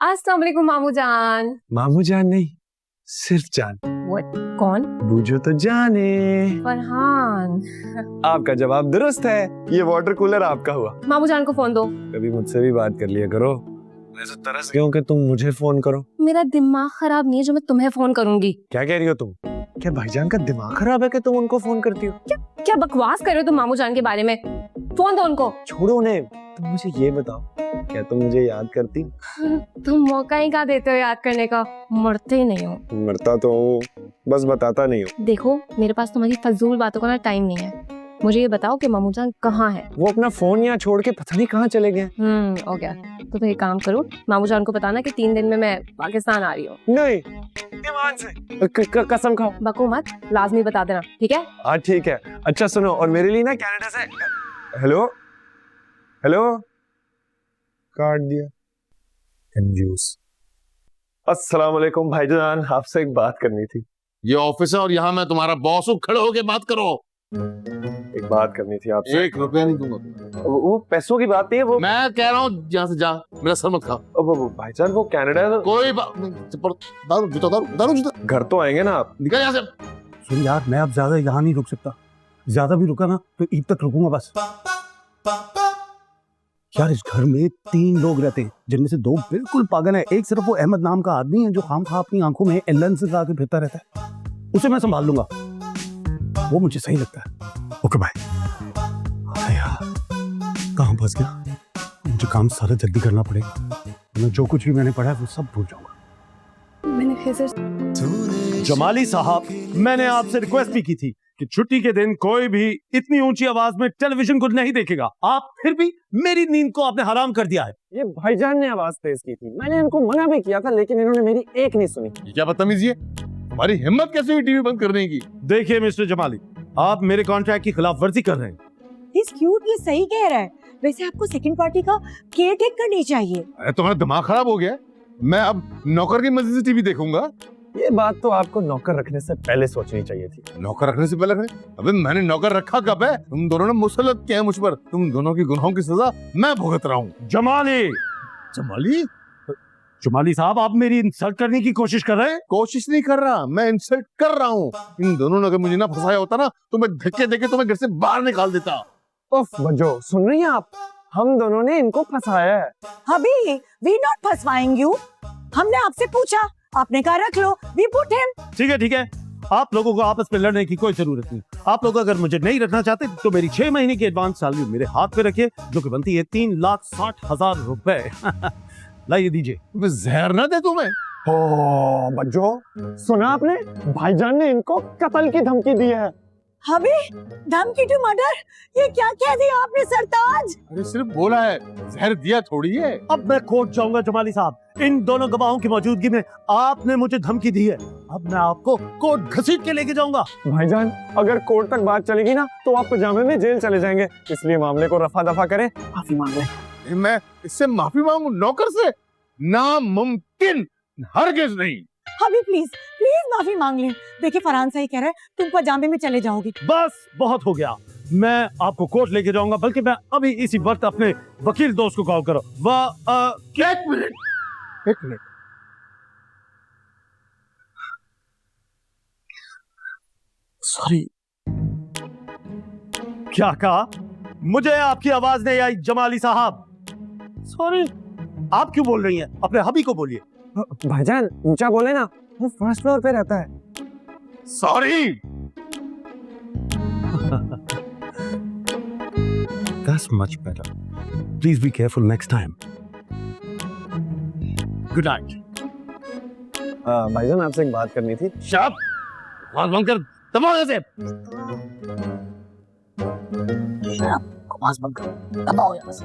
अस्सलाम वालेकुम मामू जान। मामू जान नहीं, सिर्फ जान। What? कौन? बूझो तो जाने। फरहान। आपका जवाब दुरुस्त है, ये वाटर कूलर आपका हुआ। मामू जान को फोन दो। कभी मुझसे भी बात कर लिया करो, मैं तो तरस गया हूँ कि तुम मुझे फोन करो। मेरा दिमाग खराब नहीं है जो मैं तुम्हें फोन करूंगी। क्या कह रही हो तुम? क्या भाईजान का दिमाग खराब है कि तुम उनको फोन करती हो? क्या बकवास कर रहे हो तुम मामू जान के बारे में? फोन दो उनको। छोड़ो उन्हें, तुम मुझे ये बताओ, क्या तुम मुझे याद करती? तुम मौका ही कहाँ देते हो याद करने का, मरते ही नहीं हो। मरता तो हूँ, बस बताता नहीं हूँ। देखो मेरे पास तुम्हारी फजूल बातों का ना टाइम नहीं है, मुझे ये बताओ कि मामू जान कहाँ है? वो अपना फोन यहाँ छोड़ के पता नहीं कहाँ चले गए। हो गया। तो एक काम करो, मामू जान को बताना कि 3 दिन में मैं पाकिस्तान आ रही हूँ। नहीं, ईमान से कसम खाओ। बको मत, लाजमी बता देना, ठीक है? हाँ ठीक है। अच्छा सुनो, और मेरे लिए ना कनाडा से हेलो हेलो काट दिया। कंजूस। अस्सलाम वालेकुम भाईजान, आपसे एक बात करनी थी। ये ऑफिस है और यहाँ मैं तुम्हारा बॉस हूँ, खड़े होके बात करो। एक बात करनी थी आपसे। 1 रुपया नहीं दूंगा। वो पैसों की बात नहीं है, वो मैं कह रहा हूँ यहाँ से जा, मेरा सर मत खा। वो भाईजान वो कनाडा है। कोई दारू जूता दारू जूता घर तो आएंगे ना आप? निकल यहाँ से। सुन यार, मैं अब ज्यादा यहाँ नहीं रुक सकता, ज्यादा भी रुका ना तो ईद तक रुकूंगा बस। यार इस घर में 3 लोग रहते हैं, जिनमें से 2 बिल्कुल पागल हैं। एक सिर्फ वो अहमद नाम का आदमी है जो खामखा अपनी आंखों में लेंस लगा के फिरता रहता है, उसे मैं संभाल लूंगा, वो मुझे सही लगता है। Okay bye. यार कहाँ फंस गया? मुझे काम सारा जल्दी करना पड़ेगा, मैं जो कुछ भी मैंने पढ़ा है वो सब भूल जाऊंगा। मैंने फिर जमाली साहब, मैंने आपसे रिक्वेस्ट भी की थी कि छुट्टी के दिन कोई भी इतनी ऊंची आवाज में टेलीविजन को नहीं देखेगा। आप फिर भी मेरी नींद को आपने हराम कर दिया है। ये भाईजान ने आवाज तेज की थी, मैंने इनको मना भी किया था, लेकिन इन्होंने मेरी एक नहीं सुनी। ये क्या बदतमीजी है? हमारी हिम्मत कैसे हुई टीवी बंद करने की? देखिए मिस्टर जमाली, आप मेरे कॉन्ट्रैक्ट की खिलाफ वर्जी कर रहे हैं। ये सही कह रहा है। वैसे आपको सेकंड पार्टी का केयर टेक करनी चाहिए। अरे तुम्हारा दिमाग खराब हो गया? मैं अब नौकर की मर्जी से टीवी देखूंगा? ये बात तो आपको नौकर रखने से पहले सोचनी चाहिए थी। नौकर रखने से पहले? अबे मैंने नौकर रखा कब है? तुम दोनों ने मुसलत किया है मुझ पर। तुम दोनों की गुनाहों की सजा मैं भुगत रहा हूँ। जमाली जमाली जमाली साहब, आप मेरी इंसल्ट करने की कोशिश कर रहे हैं। कोशिश नहीं कर रहा, मैं इंसल्ट कर रहा हूँ। इन दोनों ने अगर मुझे ना फंसाया होता ना तो मैं धक्के देके तुम्हें घर से बाहर निकाल देता। उफ बजो, सुन रही हैं आप? हम दोनों ने इनको फंसाया है। अभी वी नॉट फंसवाएंगे यू। हमने आपसे पूछा, आपने कहा रख लो। We put him. ठीक है, आप लोगों को आपस में लड़ने की कोई जरूरत नहीं। आप लोग अगर मुझे नहीं रखना चाहते तो मेरी 6 महीने की एडवांस सैलरी मेरे हाथ पे रखिए, जो कि बनती है 3,60,000 रुपए। लाइए दीजिए। जहर ना दे तुम्हें। ओ बजो, सुना आपने? भाईजान ने इनको कत्ल की धमकी दी है। अभी धमकी टू मर्डर? ये क्या कह दिया आपने सरताज? अरे सिर्फ बोला है, जहर दिया थोड़ी है। अब मैं कोर्ट जाऊंगा जमाली साहब। इन दोनों गवाहों की मौजूदगी में आपने मुझे धमकी दी है, अब मैं आपको कोर्ट घसीट के लेके जाऊंगा। भाईजान अगर कोर्ट तक बात चलेगी ना तो आप पजामे में जेल चले जाएंगे, इसलिए मामले को रफा दफा करें, माफी मांग लें। मैं इससे माफी मांगू नौकर से? नामुमकिन, हरगिज नहीं। अभी प्लीज माफी मांग लें। देखिए फरहान सही कह रहा है, तुम पजामे में चले जाओगे। बस बहुत हो गया, मैं आपको कोर्ट लेके जाऊंगा। बल्कि मैं अभी इसी वक्त अपने वकील दोस्त को कॉल करो। एक मिनट। सॉरी। क्या कहा? मुझे आपकी आवाज नहीं आई जमाली साहब। सॉरी। आप क्यों बोल रही हैं? अपने हबी को बोलिए। भाईजान ऊंचा बोले ना, वो फर्स्ट फ्लोर पे रहता है। Sorry. That's much better. Please be careful next time. Good night. भाईजान आपसे एक बात करनी थी। शब, आवाज बंद कर, दबाओ से। आवाज बंद करो, दबाओ यहाँ से।